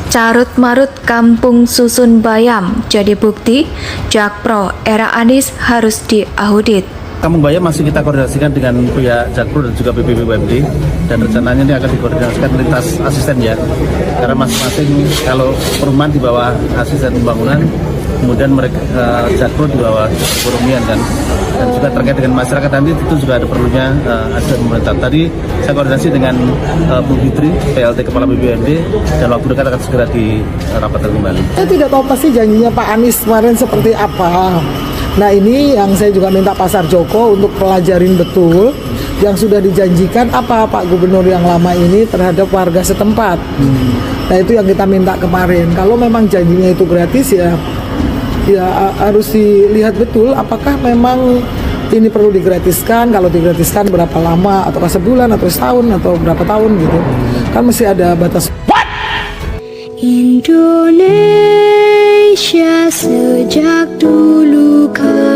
Carut marut kampung susun Bayam jadi bukti Jakpro era Anies harus diaudit. Kampung Bayam masih kita koordinasikan dengan pihak Jakpro dan juga BPBUMD, dan rencananya ini akan dikoordinasikan lintas asisten ya, karena masing-masing kalau perumahan di bawah asisten pembangunan, kemudian mereka Jakpro di bawah perekonomian kan, dan juga terkait dengan masyarakat nanti itu juga ada perlunya asisten pemerintah. Tadi saya koordinasi dengan Bu Fitri, PLT Kepala BPBUMD, dan waktu dekat akan segera dirapatkan kembali. Saya tidak tahu pasti janjinya Pak Anies kemarin seperti apa. Nah ini yang saya juga minta Pasar Joko untuk pelajarin betul yang sudah dijanjikan apa Pak Gubernur yang lama ini terhadap warga setempat. Nah itu yang kita minta kemarin. Kalau memang janjinya itu gratis ya harus dilihat betul apakah memang ini perlu digratiskan. Kalau digratiskan berapa lama, ataukah sebulan atau setahun atau berapa tahun gitu. Kan mesti ada batas. Indonesia sejak dulu kala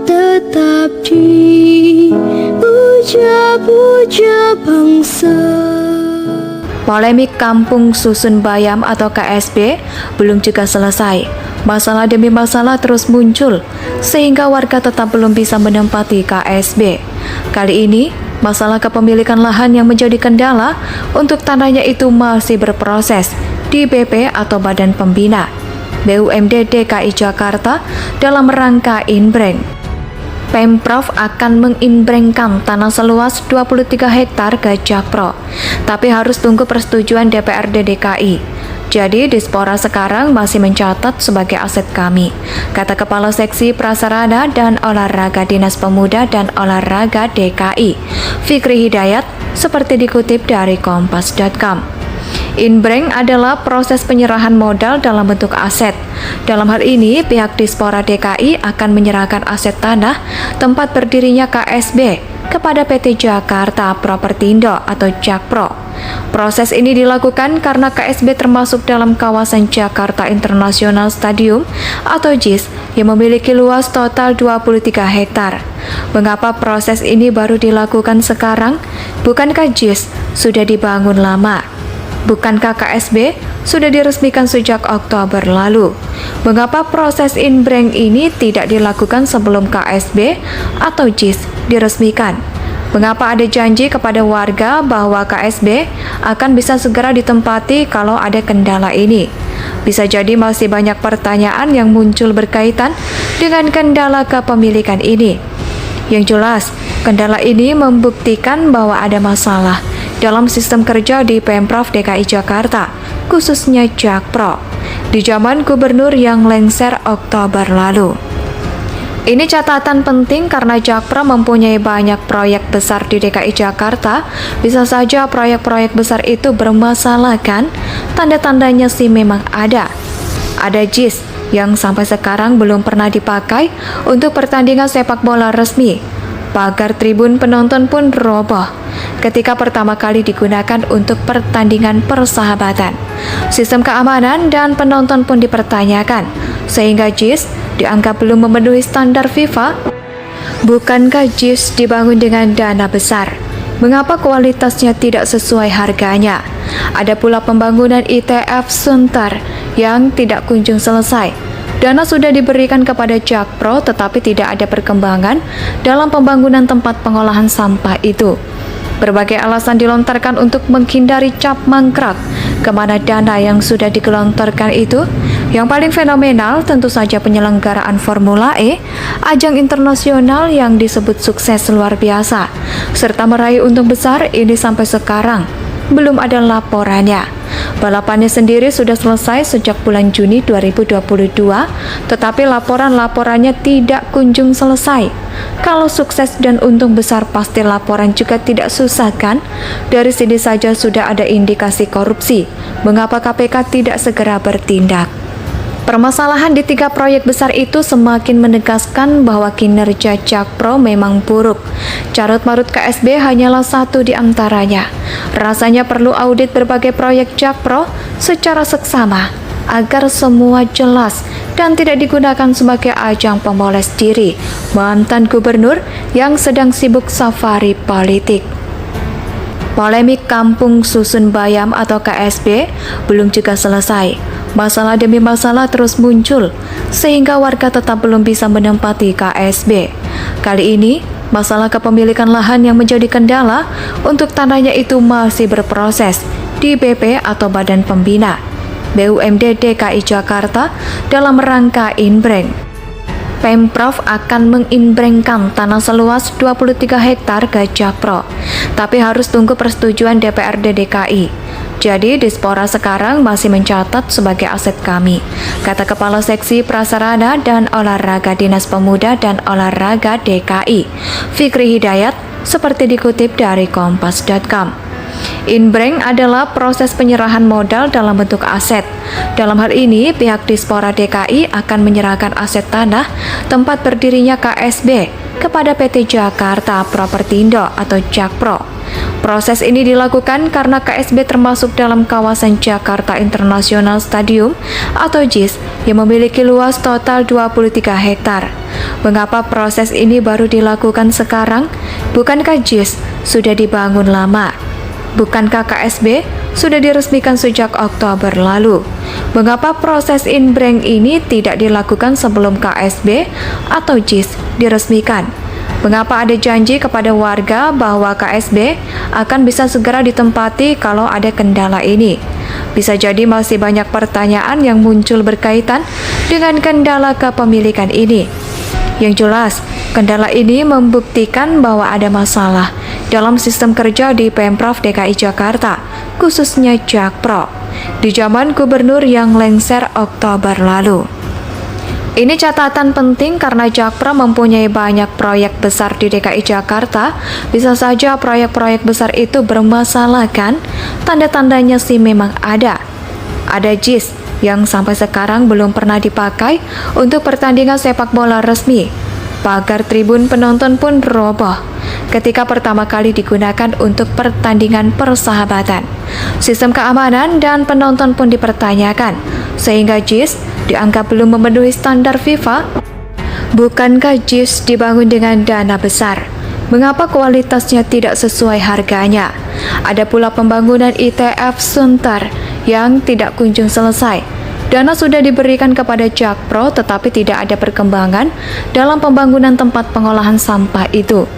tetap dipuja-puja bangsa. Polemik kampung susun Bayam atau KSB belum juga selesai. Masalah demi masalah terus muncul sehingga warga tetap belum bisa menempati KSB. Kali ini masalah kepemilikan lahan yang menjadi kendala untuk tanahnya itu masih berproses di BP atau Badan Pembina BUMD DKI Jakarta dalam rangka inbreng. Pemprov akan menginbrengkan tanah seluas 23 hektar ke Jakpro, tapi harus tunggu persetujuan DPRD DKI. Jadi Dispora sekarang masih mencatat sebagai aset kami, kata Kepala Seksi Prasarana dan Olahraga Dinas Pemuda dan Olahraga DKI, Fikri Hidayat, seperti dikutip dari Kompas.com. Inbreng adalah proses penyerahan modal dalam bentuk aset. Dalam hal ini, pihak Dispora DKI akan menyerahkan aset tanah tempat berdirinya KSB kepada PT Jakarta Propertindo atau Jakpro. Proses ini dilakukan karena KSB termasuk dalam kawasan Jakarta International Stadium atau JIS yang memiliki luas total 23 hektar. Mengapa proses ini baru dilakukan sekarang? Bukankah JIS sudah dibangun lama? Bukankah KSB sudah diresmikan sejak Oktober lalu? Mengapa proses inbreng ini tidak dilakukan sebelum KSB atau JIS diresmikan? Mengapa ada janji kepada warga bahwa KSB akan bisa segera ditempati kalau ada kendala ini? Bisa jadi masih banyak pertanyaan yang muncul berkaitan dengan kendala kepemilikan ini. Yang jelas, kendala ini membuktikan bahwa ada masalah dalam sistem kerja di Pemprov DKI Jakarta, khususnya Jakpro, di zaman gubernur yang lengser Oktober lalu. Ini catatan penting karena Jakpro mempunyai banyak proyek besar di DKI Jakarta. Bisa saja proyek-proyek besar itu bermasalah kan? Tanda-tandanya sih memang ada. Ada JIS yang sampai sekarang belum pernah dipakai untuk pertandingan sepak bola resmi. Pagar tribun penonton pun roboh ketika pertama kali digunakan untuk pertandingan persahabatan. Sistem keamanan dan penonton pun dipertanyakan, sehingga JIS dianggap belum memenuhi standar FIFA. Bukankah JIS dibangun dengan dana besar? Mengapa kualitasnya tidak sesuai harganya? Ada pula pembangunan ITF Sunter yang tidak kunjung selesai. Dana sudah diberikan kepada Jakpro tetapi tidak ada perkembangan dalam pembangunan tempat pengolahan sampah itu. Berbagai alasan dilontarkan untuk menghindari cap mangkrak. Kemana dana yang sudah digelontorkan itu? Yang paling fenomenal tentu saja penyelenggaraan Formula E, ajang internasional yang disebut sukses luar biasa, serta meraih untung besar ini sampai sekarang belum ada laporannya. Balapannya sendiri sudah selesai sejak bulan Juni 2022, tetapi laporannya tidak kunjung selesai. Kalau sukses dan untung besar pasti laporan juga tidak susah kan? Dari sini saja sudah ada indikasi korupsi. Mengapa KPK tidak segera bertindak? Permasalahan di 3 proyek besar itu semakin menegaskan bahwa kinerja Jakpro memang buruk. Carut-marut KSB hanyalah satu di antaranya. Rasanya perlu audit berbagai proyek Jakpro secara seksama agar semua jelas dan tidak digunakan sebagai ajang pemoles diri mantan gubernur yang sedang sibuk safari politik. Polemik Kampung Susun Bayam atau KSB belum juga selesai. Masalah demi masalah terus muncul, sehingga warga tetap belum bisa menempati KSB. Kali ini, masalah kepemilikan lahan yang menjadi kendala untuk tanahnya itu masih berproses di BP atau Badan Pembina BUMD DKI Jakarta dalam rangka inbreng. Pemprov akan menginbrengkan tanah seluas 23 hektar ke Jakpro, tapi harus tunggu persetujuan DPRD DKI. Jadi Dispora sekarang masih mencatat sebagai aset kami, kata Kepala Seksi Prasarana dan Olahraga Dinas Pemuda dan Olahraga DKI, Fikri Hidayat, seperti dikutip dari Kompas.com. Inbreng adalah proses penyerahan modal dalam bentuk aset. Dalam hal ini, pihak Dispora DKI akan menyerahkan aset tanah tempat berdirinya KSB kepada PT Jakarta Propertindo atau Jakpro. Proses ini dilakukan karena KSB termasuk dalam kawasan Jakarta International Stadium atau JIS yang memiliki luas total 23 hektar. Mengapa proses ini baru dilakukan sekarang? Bukankah JIS sudah dibangun lama? Bukankah KSB sudah diresmikan sejak Oktober lalu? Mengapa proses inbreng ini tidak dilakukan sebelum KSB atau JIS diresmikan? Mengapa ada janji kepada warga bahwa KSB akan bisa segera ditempati kalau ada kendala ini? Bisa jadi masih banyak pertanyaan yang muncul berkaitan dengan kendala kepemilikan ini. Yang jelas, kendala ini membuktikan bahwa ada masalah dalam sistem kerja di Pemprov DKI Jakarta, khususnya Jakpro, di zaman gubernur yang lengser Oktober lalu. Ini catatan penting karena Jakpro mempunyai banyak proyek besar di DKI Jakarta. Bisa saja proyek-proyek besar itu bermasalah kan? Tanda-tandanya sih memang ada. Ada JIS yang sampai sekarang belum pernah dipakai untuk pertandingan sepak bola resmi. Pagar tribun penonton pun roboh ketika pertama kali digunakan untuk pertandingan persahabatan. Sistem keamanan dan penonton pun dipertanyakan, sehingga JIS dianggap belum memenuhi standar FIFA. Bukankah JIS dibangun dengan dana besar? Mengapa kualitasnya tidak sesuai harganya? Ada pula pembangunan ITF Sunter yang tidak kunjung selesai. Dana sudah diberikan kepada Jakpro tetapi tidak ada perkembangan dalam pembangunan tempat pengolahan sampah itu.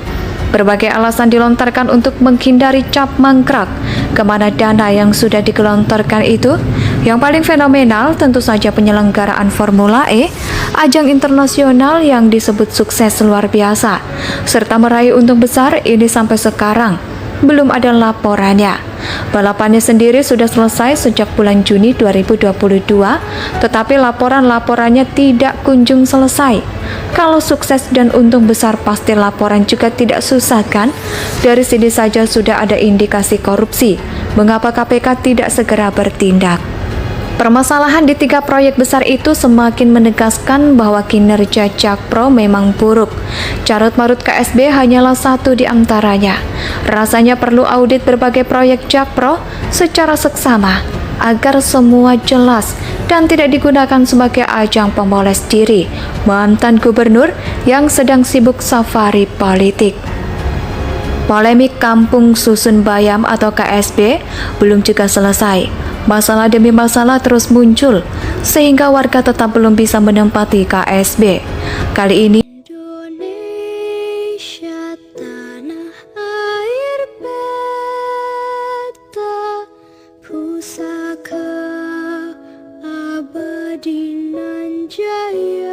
Berbagai alasan dilontarkan untuk menghindari cap mangkrak. Kemana dana yang sudah digelontorkan itu? Yang paling fenomenal tentu saja penyelenggaraan Formula E, ajang internasional yang disebut sukses luar biasa, serta meraih untung besar ini sampai sekarang belum ada laporannya. Balapannya sendiri sudah selesai sejak bulan Juni 2022, tetapi laporannya tidak kunjung selesai. Kalau sukses dan untung besar pasti laporan juga tidak susah kan? Dari sini saja sudah ada indikasi korupsi. Mengapa KPK tidak segera bertindak? Permasalahan di 3 proyek besar itu semakin menegaskan bahwa kinerja Jakpro memang buruk. Carut-marut KSB hanyalah satu di antaranya. Rasanya perlu audit berbagai proyek Jakpro secara seksama agar semua jelas dan tidak digunakan sebagai ajang pemoles diri mantan gubernur yang sedang sibuk safari politik. Polemik Kampung Susun Bayam atau KSB belum juga selesai. Masalah demi masalah terus muncul, sehingga warga tetap belum bisa menempati KSB. Kali ini, Indonesia tanah air beta, pusaka abadi nan jaya.